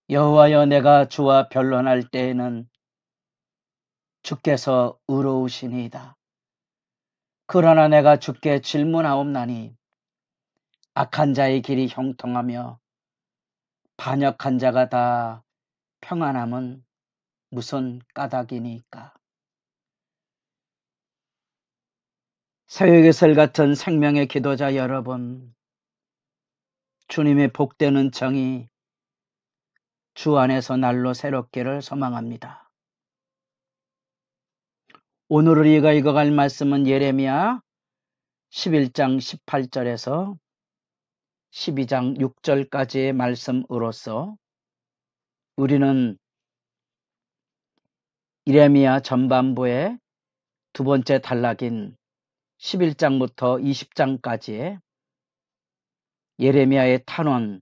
여호와여, 내가 주와 변론할 때에는 주께서 의로우시니이다. 그러나 내가 주께 질문하옵나니 악한 자의 길이 형통하며 반역한 자가 다 평안함은 무슨 까닭이니까. 새벽의 같은 생명의 기도자 여러분, 주님의 복되는 정이 주 안에서 날로 새롭기를 소망합니다. 오늘 우리가 읽어갈 말씀은 예레미야 11장 18절에서 12장 6절까지의 말씀으로서 우리는 예레미야 전반부의 두 번째 단락인 11장부터 20장까지의 예레미야의 탄원,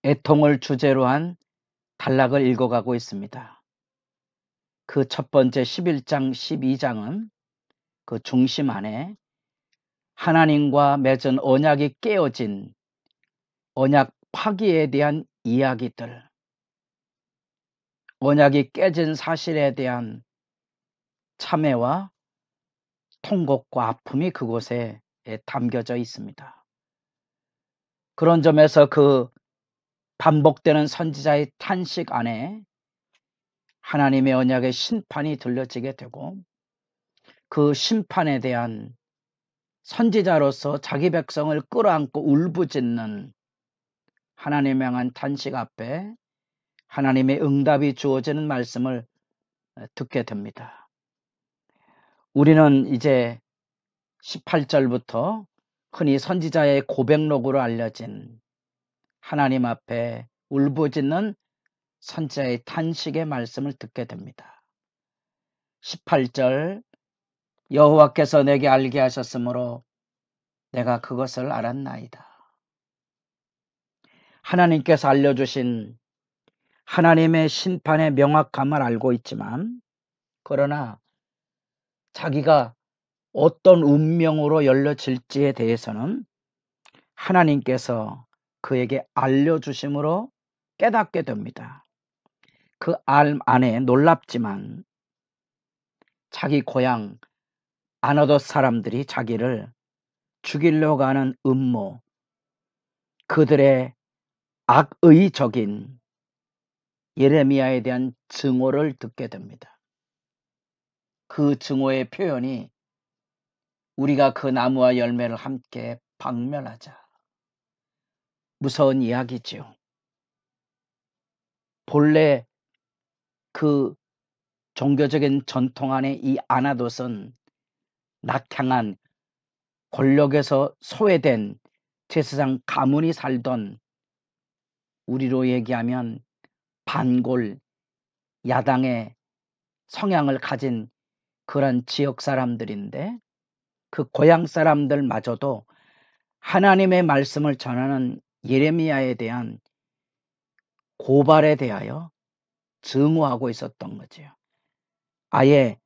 애통을 주제로 한 단락을 읽어가고 있습니다. 그 첫 번째 11장, 12장은 그 중심 안에 하나님과 맺은 언약이 깨어진 언약 파기에 대한 이야기들, 언약이 깨진 사실에 대한 참회와 통곡과 아픔이 그곳에 담겨져 있습니다. 그런 점에서 그 반복되는 선지자의 탄식 안에 하나님의 언약의 심판이 들려지게 되고, 그 심판에 대한 선지자로서 자기 백성을 끌어안고 울부짖는 하나님을 향한 탄식 앞에 하나님의 응답이 주어지는 말씀을 듣게 됩니다. 우리는 이제 18절부터 흔히 선지자의 고백록으로 알려진 하나님 앞에 울부짖는 선지자의 탄식의 말씀을 듣게 됩니다. 18절, 여호와께서 내게 알게 하셨으므로 내가 그것을 알았나이다. 하나님께서 알려주신 하나님의 심판의 명확함을 알고 있지만, 그러나 자기가 어떤 운명으로 열려질지에 대해서는 하나님께서 그에게 알려주심으로 깨닫게 됩니다. 그 알 안에 놀랍지만 자기 고향 아나돗 사람들이 자기를 죽이려고 하는 음모, 그들의 악의적인 예레미야에 대한 증오를 듣게 됩니다. 그 증오의 표현이 우리가 그 나무와 열매를 함께 박멸하자. 무서운 이야기지요. 본래 그 종교적인 전통 안에 이 아나돗은 낙향한 권력에서 소외된 제사장 가문이 살던, 우리로 얘기하면 반골 야당의 성향을 가진 그런 지역 사람들인데, 그 고향 사람들마저도 하나님의 말씀을 전하는 예레미야에 대한 고발에 대하여 증오하고 있었던 거죠. 아예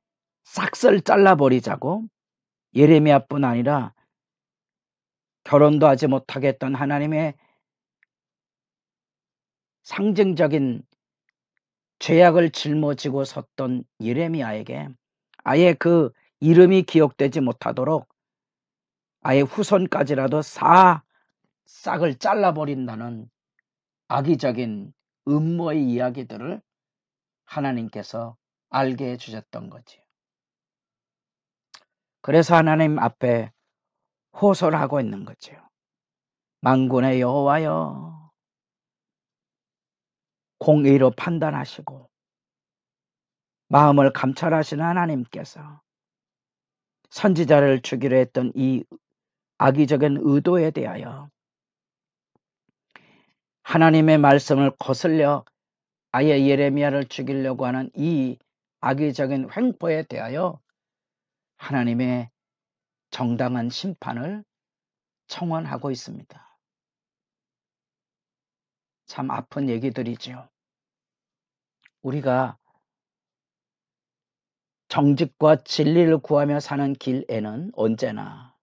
싹을 잘라버리자고, 예레미야뿐 아니라 결혼도 하지 못하게 했던 하나님의 상징적인 죄악을 짊어지고 섰던 예레미야에게 아예 그 이름이 기억되지 못하도록 아예 후손까지라도 싹을 잘라버린다는 악의적인 음모의 이야기들을 하나님께서 알게 해주셨던 거지요. 그래서 하나님 앞에 호소를 하고 있는 거죠. 만군의 여호와여, 공의로 판단하시고 마음을 감찰하시는 하나님께서 선지자를 죽이려 했던 이 악의적인 의도에 대하여, 하나님의 말씀을 거슬려 아예 예레미야를 죽이려고 하는 이 악의적인 횡포에 대하여 하나님의 정당한 심판을 청원하고 있습니다. 참 아픈 얘기들이지요. 우리가 정직과 진리를 구하며 사는 길에는 언제나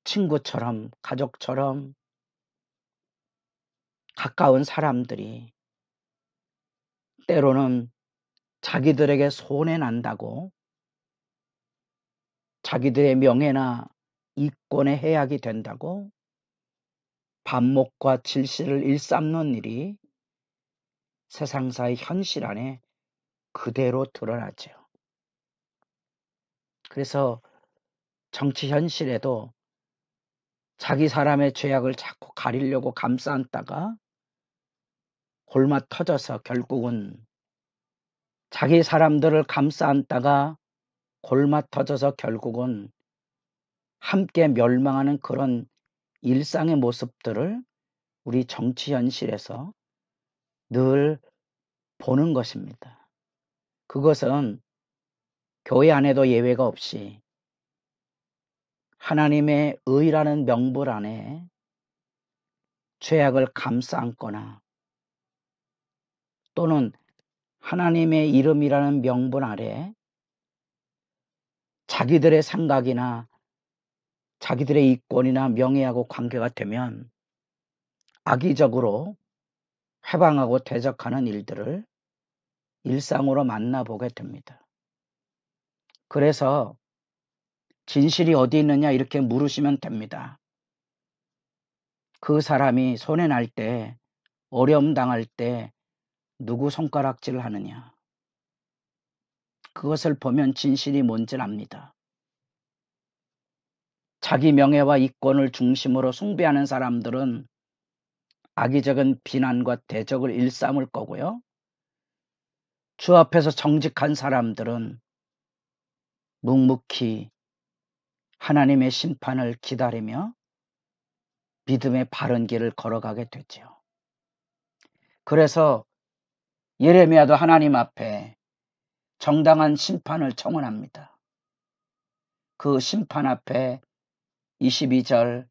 친구처럼, 가족처럼, 가까운 사람들이 때로는 자기들에게 손해난다고 자기들의 명예나 이권에 해악이 된다고 반목과 질시를 일삼는 일이 세상사의 현실 안에 그대로 드러나죠. 그래서 정치 현실에도 자기 사람의 죄악을 자꾸 가리려고 감싸 안다가 골마 터져서 결국은 자기 사람들을 감싸 안다가 골마 터져서 결국은 함께 멸망하는 그런 일상의 모습들을 우리 정치 현실에서 늘 보는 것입니다. 그것은 교회 안에도 예외가 없이 하나님의 의라는 명분 안에 죄악을 감싸 안거나 또는 하나님의 이름이라는 명분 아래 자기들의 생각이나 자기들의 이권이나 명예하고 관계가 되면 악의적으로 회방하고 대적하는 일들을 일상으로 만나보게 됩니다. 그래서 진실이 어디 있느냐 이렇게 물으시면 됩니다. 그 사람이 손해날 때, 어려움 당할 때 누구 손가락질을 하느냐. 그것을 보면 진실이 뭔지 압니다. 자기 명예와 이권을 중심으로 숭배하는 사람들은 악의적인 비난과 대적을 일삼을 거고요. 주 앞에서 정직한 사람들은 묵묵히 하나님의 심판을 기다리며 믿음의 바른 길을 걸어가게 되죠. 그래서 예레미야도 하나님 앞에 정당한 심판을 청원합니다. 그 심판 앞에 22절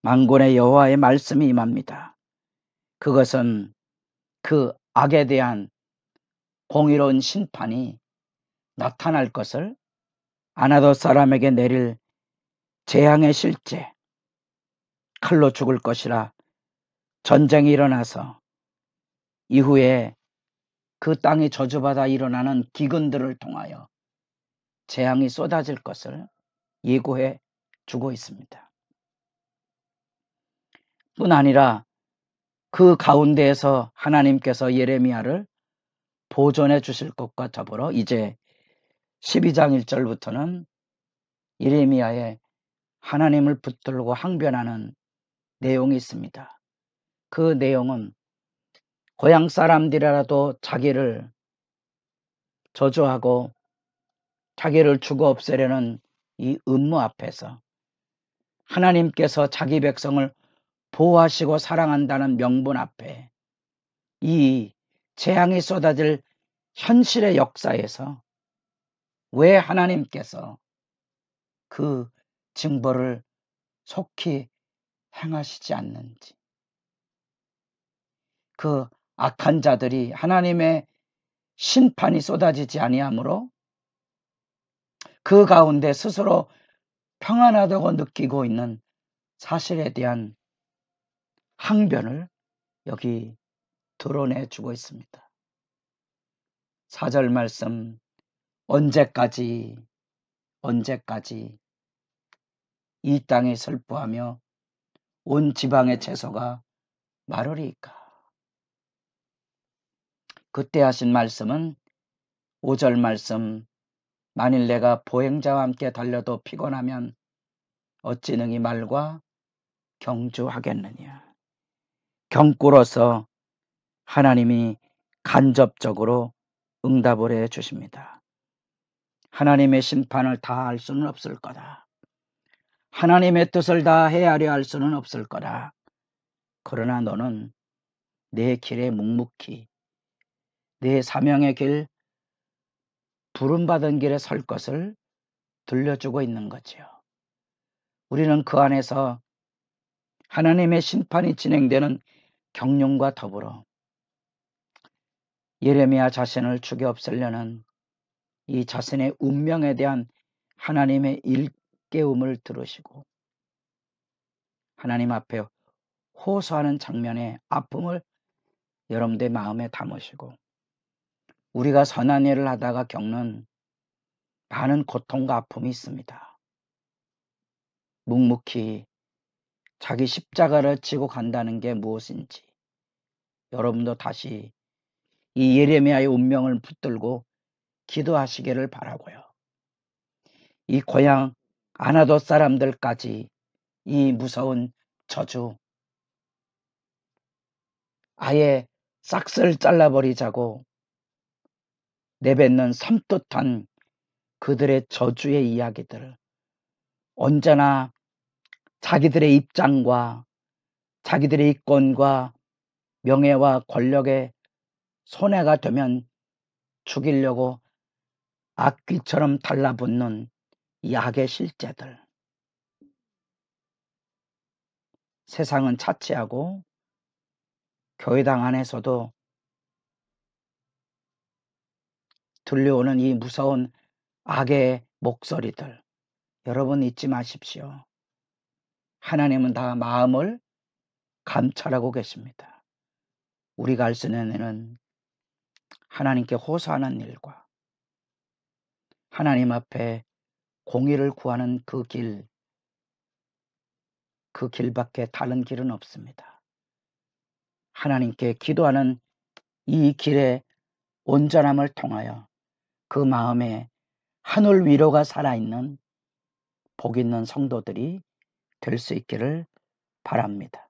만군의 여호와의 말씀이 임합니다. 그것은 그 악에 대한 공의로운 심판이 나타날 것을 아나돗 사람에게 내릴 재앙의 실제, 칼로 죽을 것이라 전쟁이 일어나서 이후에 그 땅이 저주받아 일어나는 기근들을 통하여 재앙이 쏟아질 것을 예고해 주고 있습니다. 뿐 아니라 그 가운데에서 하나님께서 예레미야를 보존해 주실 것과 더불어 이제 12장 1절부터는 예레미야의 하나님을 붙들고 항변하는 내용이 있습니다. 그 내용은 고향 사람들이라도 자기를 저주하고 자기를 죽어 없애려는 이 음모 앞에서 하나님께서 자기 백성을 보호하시고 사랑한다는 명분 앞에 이 재앙이 쏟아질 현실의 역사에서 왜 하나님께서 그 징벌을 속히 행하시지 않는지, 그 악한 자들이 하나님의 심판이 쏟아지지 아니하므로 그 가운데 스스로 평안하다고 느끼고 있는 사실에 대한 항변을 여기 드러내주고 있습니다. 4절 말씀, 언제까지 이 땅에 슬퍼하며 온 지방의 채소가 마르리까. 그때 하신 말씀은 5절 말씀, 만일 내가 보행자와 함께 달려도 피곤하면 어찌 능히 말과 경주하겠느냐. 경꾸로서 하나님이 간접적으로 응답을 해 주십니다. 하나님의 심판을 다 할 수는 없을 거다. 하나님의 뜻을 다 헤아려 할 수는 없을 거다. 그러나 너는 내 길에 묵묵히 내 사명의 길, 부름받은 길에 설 것을 들려주고 있는 거지요. 우리는 그 안에서 하나님의 심판이 진행되는 경륜과 더불어 예레미야 자신을 죽여 없애려는 이 자신의 운명에 대한 하나님의 일깨움을 들으시고 하나님 앞에 호소하는 장면의 아픔을 여러분들의 마음에 담으시고, 우리가 선한 일을 하다가 겪는 많은 고통과 아픔이 있습니다. 묵묵히 자기 십자가를 지고 간다는 게 무엇인지 여러분도 다시 이 예레미야의 운명을 붙들고 기도하시기를 바라고요. 이 고향 아나돗 사람들까지 이 무서운 저주, 아예 싹을 잘라버리자고 내뱉는 섬뜩한 그들의 저주의 이야기들, 언제나 자기들의 입장과 자기들의 이권과 명예와 권력에 손해가 되면 죽이려고 악귀처럼 달라붙는 이 악의 실제들. 세상은 차치하고 교회당 안에서도 들려오는 이 무서운 악의 목소리들, 여러분 잊지 마십시오. 하나님은 다 마음을 감찰하고 계십니다. 우리가 할 수 있는 일은 하나님께 호소하는 일과 하나님 앞에 공의를 구하는 그 길밖에 다른 길은 없습니다. 하나님께 기도하는 이 길의 온전함을 통하여 그 마음에 하늘 위로가 살아있는 복 있는 성도들이 될 수 있기를 바랍니다.